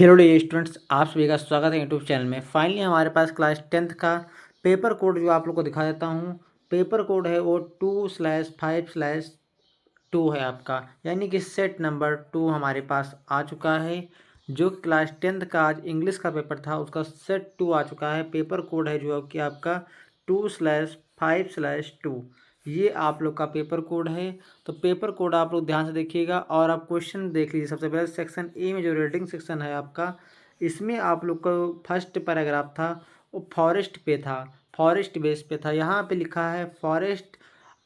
Hello dear students, आप सभी का स्वागत है यूट्यूब चैनल में। फाइनली हमारे पास क्लास 10th का पेपर कोड जो आप लोग को दिखा देता हूँ। पेपर कोड है वो 2/5/2 है आपका, यानी कि सेट नंबर 2 हमारे पास आ चुका है। जो क्लास 10th का आज इंग्लिश का पेपर था उसका सेट 2 आ चुका है। पेपर कोड है जो कि आपका 2/5/2, ये आप लोग का पेपर कोड है। तो पेपर कोड आप लोग ध्यान से देखिएगा और आप क्वेश्चन देख लीजिए। सबसे पहले सेक्शन ए में जो रेटिंग सेक्शन है आपका, इसमें आप लोग का फर्स्ट पैराग्राफ था वो फॉरेस्ट पे था, फॉरेस्ट बेस पे था। यहाँ पे लिखा है forest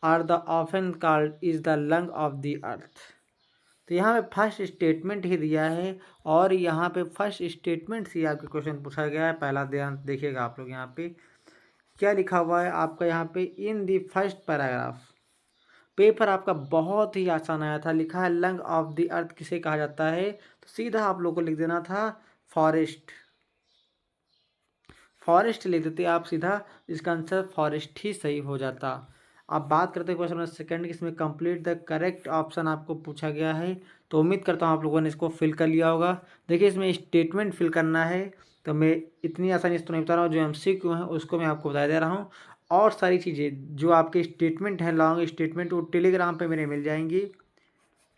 are the often called is the lung of the earth. तो यहाँ पे फर्स्ट स्टेटमेंट ही दिया है और यहाँ पे फर्स्ट स्टेटमेंट से आपके क्वेश्चन पूछा गया है। पहला ध्यान देखिएगा आप लोग, यहाँ पे क्या लिखा हुआ है आपका, यहाँ पे इन दी फर्स्ट पैराग्राफ। पेपर आपका बहुत ही आसान आया था। लिखा है लंग ऑफ द अर्थ किसे कहा जाता है, तो सीधा आप लोग को लिख देना था फॉरेस्ट। फॉरेस्ट लिख देते आप सीधा, इसका आंसर फॉरेस्ट ही सही हो जाता। अब बात करते हैं क्वेश्चन नंबर सेकंड की, इसमें कंप्लीट द करेक्ट ऑप्शन आपको पूछा गया है। तो उम्मीद करता हूँ आप लोगों ने इसको फिल कर लिया होगा। देखिए इसमें स्टेटमेंट फिल करना है, तो मैं इतनी आसानी से तो नहीं बता रहा हूँ। जो एमसीक्यू है उसको मैं आपको बता दे रहा हूँ। और सारी चीज़ें जो आपके स्टेटमेंट हैं, लॉन्ग स्टेटमेंट, वो टेलीग्राम पे मेरे मिल जाएंगी।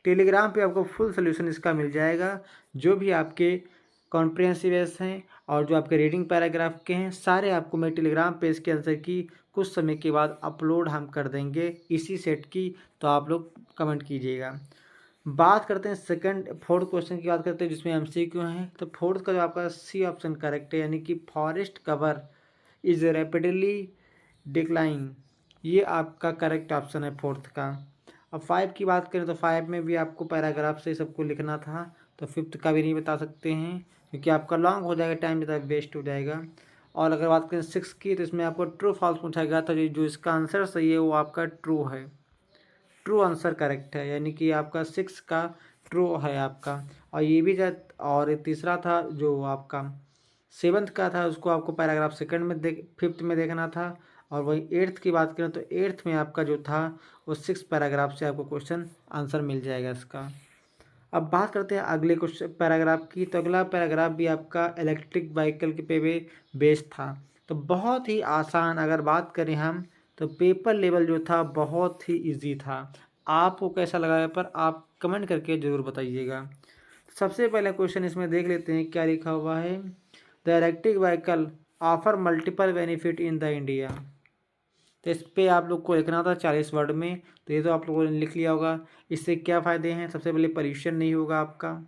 टेलीग्राम पे आपको फुल सोल्यूशन इसका मिल जाएगा। जो भी आपके कॉम्प्रिहेंसिव हैं और जो आपके रीडिंग पैराग्राफ के हैं, सारे आपको मैं टेलीग्राम पे इसके आंसर की कुछ समय के बाद अपलोड हम कर देंगे इसी सेट की। तो आप लोग कमेंट कीजिएगा। बात करते हैं सेकंड फोर्थ क्वेश्चन की, बात करते हैं जिसमें एमसीक्यू हैं। तो फोर्थ का जो आपका सी ऑप्शन करेक्ट है, यानी कि forest cover is rapidly decline, ये आपका करेक्ट ऑप्शन है फोर्थ का। अब 5 की बात करें तो 5 में भी आपको पैराग्राफ से सबको लिखना था, तो फिफ्थ का भी नहीं बता सकते हैं क्योंकि आपका लॉन्ग हो जाएगा, टाइम ज़्यादा वेस्ट हो जाएगा। और अगर बात करें 6 की, तो इसमें आपको ट्रू फॉल्स पूछा गया था। जो इसका आंसर सही है वो आपका ट्रू है, ट्रू आंसर करेक्ट है, यानी कि आपका 6 का ट्रू है आपका। और ये भी और तीसरा था जो आपका 7th का था, उसको आपको पैराग्राफ सेकंड में फिफ्थ में देखना था। और वही 8th की बात करें तो 8th में आपका जो था वो 6 पैराग्राफ से आपको क्वेश्चन आंसर मिल जाएगा इसका। अब बात करते हैं अगले क्वेश्चन पैराग्राफ की। तो अगला पैराग्राफ भी आपका इलेक्ट्रिक व्हीकल के पे बेस्ड था। तो बहुत ही आसान, अगर बात करें हम तो पेपर लेवल जो था बहुत ही इजी था। आपको कैसा लगा पेपर, आप कमेंट करके ज़रूर बताइएगा। सबसे पहले क्वेश्चन इसमें देख लेते हैं क्या लिखा हुआ है। The electric vehicle offer multiple benefit in the India. तो इस पर आप लोग को लिखना था 40 वर्ड में। तो ये तो आप लोगों ने लिख लिया होगा। इससे क्या फ़ायदे हैं, सबसे पहले पोल्यूशन नहीं होगा आपका।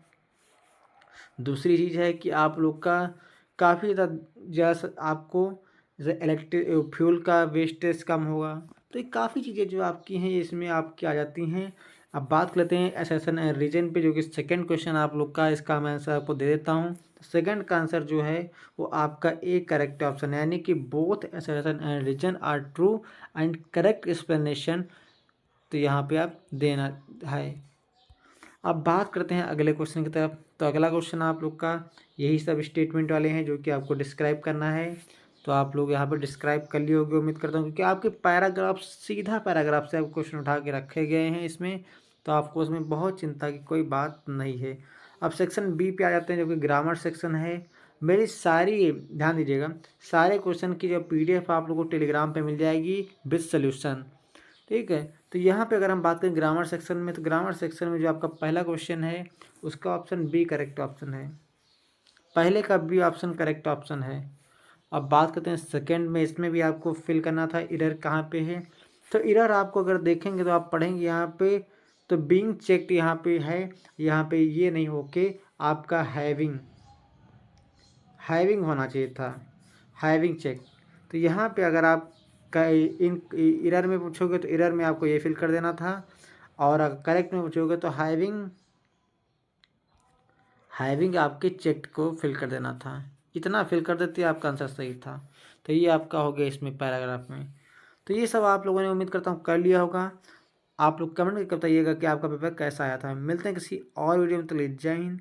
दूसरी चीज़ है कि आप लोग का काफ़ी ज़्यादा आपको इलेक्ट्रिक फ्यूल का वेस्टेज कम होगा। तो ये काफ़ी चीज़ें जो आपकी हैं इसमें आपकी आ जाती हैं। अब बात करते हैं एसेशन एंड रीजन पे, जो कि सेकंड क्वेश्चन आप लोग का, इसका मैं आंसर आपको दे देता हूँ। सेकंड का आंसर जो है वो आपका ए करेक्ट ऑप्शन है, यानी कि both assertion and reason are true and correct explanation. तो यहाँ पे आप देना है। अब बात करते हैं अगले क्वेश्चन की तरफ। तो अगला क्वेश्चन आप लोग का यही सब स्टेटमेंट वाले हैं जो कि आपको डिस्क्राइब करना है। तो आप लोग यहाँ पर डिस्क्राइब कर लिए होंगे उम्मीद करता हूँ, क्योंकि आपके पैराग्राफ सीधा पैराग्राफ से आपको क्वेश्चन उठा के रखे गए हैं इसमें। तो आपको उसमें बहुत चिंता की कोई बात नहीं है। अब सेक्शन बी पे आ जाते हैं जो कि ग्रामर सेक्शन है। मेरी सारी, ध्यान दीजिएगा, सारे क्वेश्चन की जो PDF आप लोगों को टेलीग्राम पे मिल जाएगी विद सोल्यूशन, ठीक है। तो यहाँ पे अगर हम बात करें ग्रामर सेक्शन में, तो ग्रामर सेक्शन में जो आपका पहला क्वेश्चन है उसका ऑप्शन बी करेक्ट ऑप्शन है। पहले का बी ऑप्शन करेक्ट ऑप्शन है। अब बात करते हैं सेकंड में, इसमें भी आपको फिल करना था इरर कहाँ पे है। तो इरर आपको अगर देखेंगे तो आप पढ़ेंगे यहाँ पे, तो बीइंग चेक्ड यहाँ पे है, यहाँ पे ये नहीं होके आपका हैविंग होना चाहिए था, हैविंग चेक। तो यहाँ पे अगर आप इन इरर में पूछोगे तो इरर में आपको ये फिल कर देना था, और अगर करेक्ट में पूछोगे तो हैविंग आपके चेक को फिल कर देना था। इतना फिल कर देते आपका आंसर सही था। तो ये आपका हो गया इसमें पैराग्राफ में। तो ये सब आप लोगों ने उम्मीद करता हूँ कर लिया होगा। आप लोग कमेंट करके बताइएगा कि आपका पेपर कैसा आया था। मिलते हैं किसी और वीडियो में, तो जय हिंद।